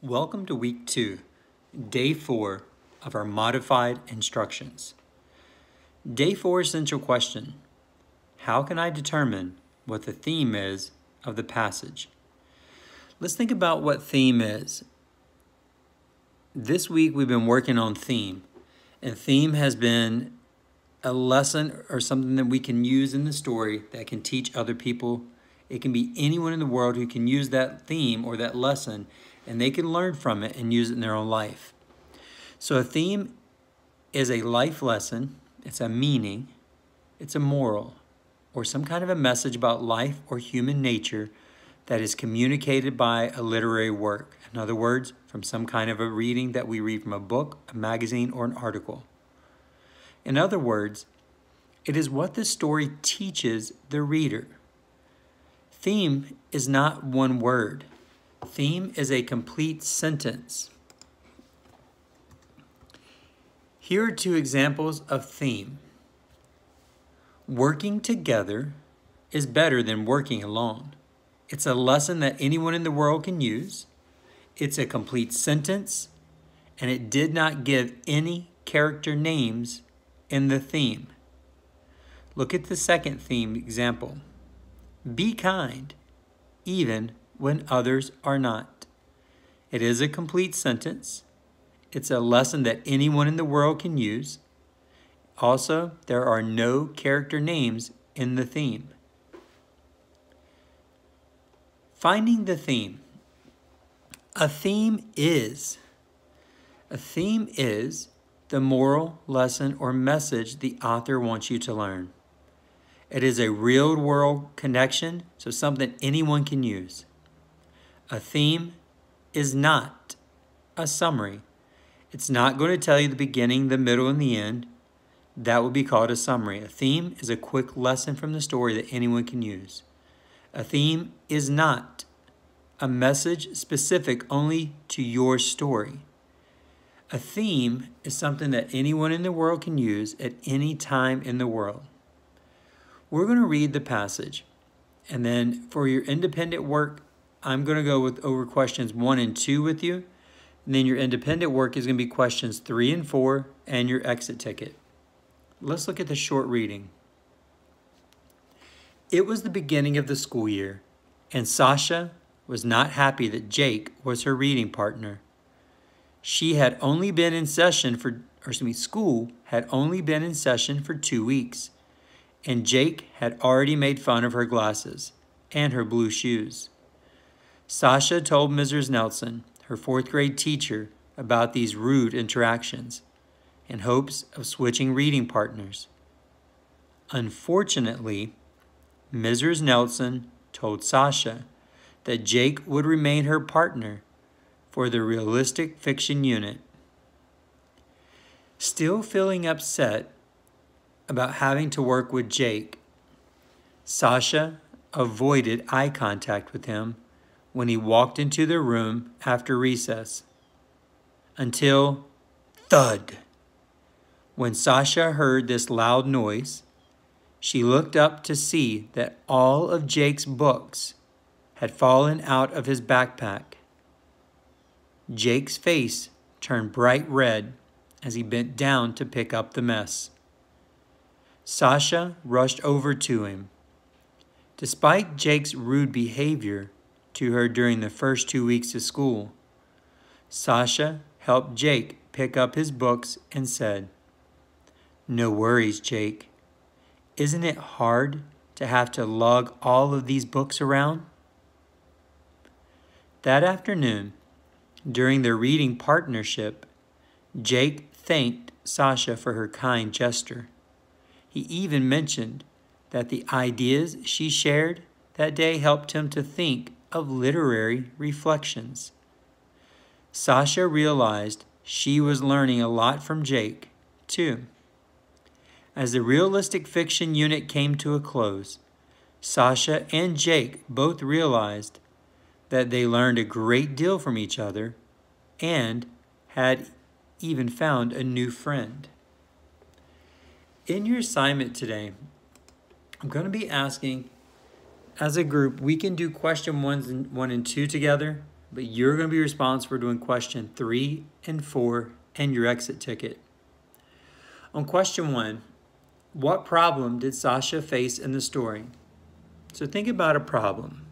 Welcome to week 2, day 4 of our modified instructions. Day 4 essential question: how can I determine what the theme is of the passage? Let's think about what theme is. This week we've been working on theme, and theme has been a lesson or something that we can use in the story that can teach other people. It can be anyone in the world who can use that theme or that lesson, and they can learn from it and use it in their own life. So a theme is a life lesson, it's a meaning, it's a moral, or some kind of a message about life or human nature that is communicated by a literary work. In other words, from some kind of a reading that we read from a book, a magazine, or an article. In other words, it is what the story teaches the reader. Theme is not one word. Theme is a complete sentence. Here are 2 examples of theme. Working together is better than working alone. It's a lesson that anyone in the world can use. It's a complete sentence, and it did not give any character names in the theme. Look at the second theme example. Be kind, even when others are not. It is a complete sentence. It's a lesson that anyone in the world can use. Also, there are no character names in the theme. Finding the theme. A theme is the moral, lesson, or message the author wants you to learn. It is a real-world connection, so something anyone can use. A theme is not a summary. It's not going to tell you the beginning, the middle, and the end. That would be called a summary. A theme is a quick lesson from the story that anyone can use. A theme is not a message specific only to your story. A theme is something that anyone in the world can use at any time in the world. We're going to read the passage, and then for your independent work, I'm going to go over questions 1 and 2 with you, and then your independent work is going to be questions 3 and 4 and your exit ticket. Let's look at the short reading. It was the beginning of the school year, and Sasha was not happy that Jake was her reading partner. She had only been in session school had only been in session for 2 weeks, and Jake had already made fun of her glasses and her blue shoes. Sasha told Mrs. Nelson, her 4th grade teacher, about these rude interactions in hopes of switching reading partners. Unfortunately, Mrs. Nelson told Sasha that Jake would remain her partner for the realistic fiction unit. Still feeling upset about having to work with Jake, Sasha avoided eye contact with him when he walked into the room after recess, until thud. When Sasha heard this loud noise, she looked up to see that all of Jake's books had fallen out of his backpack. Jake's face turned bright red as he bent down to pick up the mess. Sasha rushed over to him. Despite Jake's rude behavior to her during the first 2 weeks of school, Sasha helped Jake pick up his books and said, "No worries, Jake. Isn't it hard to have to lug all of these books around?" That afternoon, during their reading partnership, Jake thanked Sasha for her kind gesture. He even mentioned that the ideas she shared that day helped him to think of literary reflections. Sasha realized she was learning a lot from Jake, too. As the realistic fiction unit came to a close, Sasha and Jake both realized that they learned a great deal from each other and had even found a new friend. In your assignment today, I'm going to be asking, as a group, we can do question 1 and 2 together, but you're going to be responsible for doing question 3 and 4 and your exit ticket. On question 1, what problem did Sasha face in the story? So think about a problem.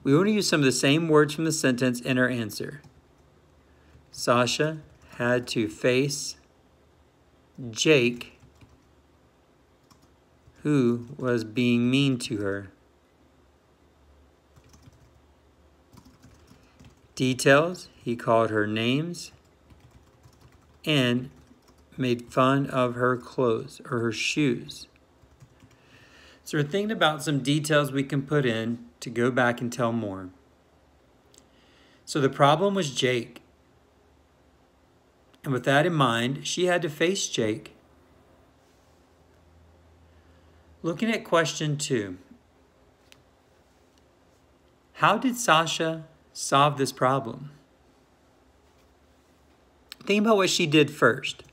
We want to use some of the same words from the sentence in our answer. Sasha had to face Jake, who was being mean to her. Details, he called her names and made fun of her clothes or her shoes. So we're thinking about some details we can put in to go back and tell more. So the problem was Jake. And with that in mind, she had to face Jake. Looking at question 2. How did Sasha solve this problem? Think about what she did first.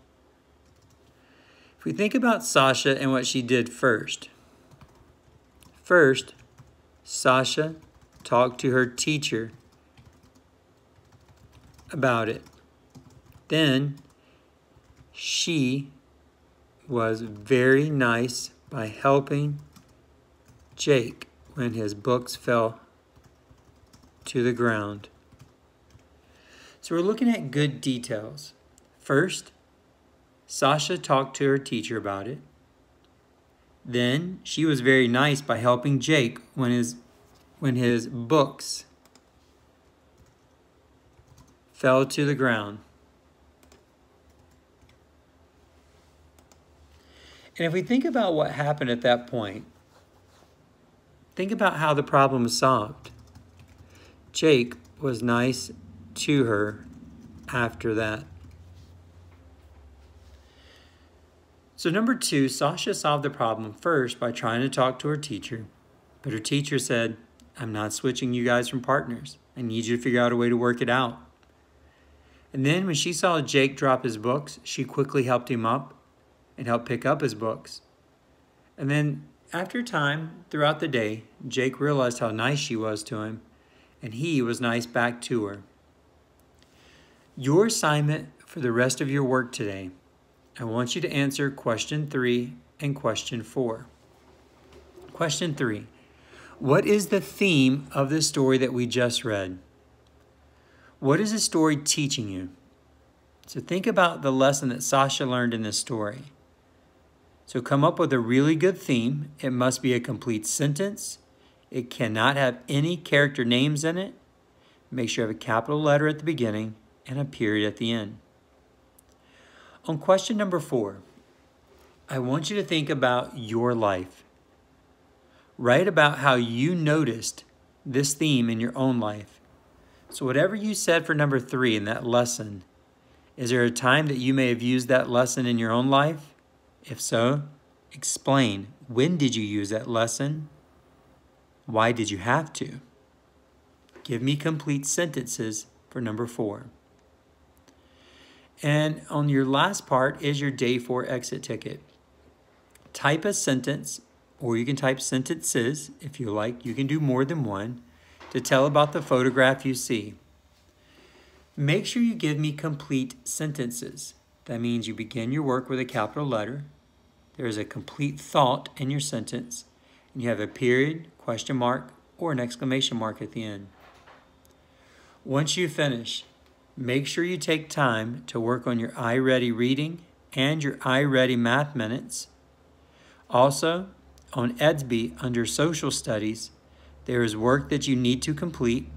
If we think about Sasha and what she did first. First, Sasha talked to her teacher about it. Then, she was very nice by helping Jake when his books fell to the ground. So we're looking at good details. First, Sasha talked to her teacher about it. Then she was very nice by helping Jake when his books fell to the ground. And if we think about what happened at that point, think about how the problem was solved. Jake was nice to her after that. So number 2, Sasha solved the problem first by trying to talk to her teacher. But her teacher said, I'm not switching you guys from partners. I need you to figure out a way to work it out. And then when she saw Jake drop his books, she quickly helped him up and helped pick up his books. And then after time, throughout the day, Jake realized how nice she was to him, and he was nice back to her. Your assignment for the rest of your work today, I want you to answer question 3 and question 4. Question 3. What is the theme of the story that we just read? What is the story teaching you? So think about the lesson that Sasha learned in this story. So come up with a really good theme. It must be a complete sentence. It cannot have any character names in it. Make sure you have a capital letter at the beginning and a period at the end. On question number 4, I want you to think about your life. Write about how you noticed this theme in your own life. So whatever you said for number 3 in that lesson, is there a time that you may have used that lesson in your own life? If so, explain. When did you use that lesson? Why did you have to? Give me complete sentences for number 4. And on your last part is your day 4 exit ticket. Type a sentence, or you can type sentences if you like. You can do more than one to tell about the photograph you see. Make sure you give me complete sentences. That means you begin your work with a capital letter. There is a complete thought in your sentence, and you have a period, question mark, or an exclamation mark at the end. Once you finish, make sure you take time to work on your iReady reading and your iReady math minutes. Also, on Edsby under social studies, there is work that you need to complete.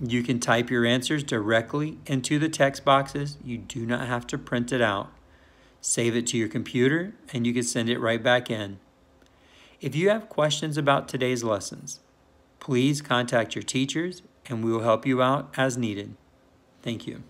You can type your answers directly into the text boxes. You do not have to print it out. Save it to your computer and you can send it right back in. If you have questions about today's lessons, please contact your teachers and we will help you out as needed. Thank you.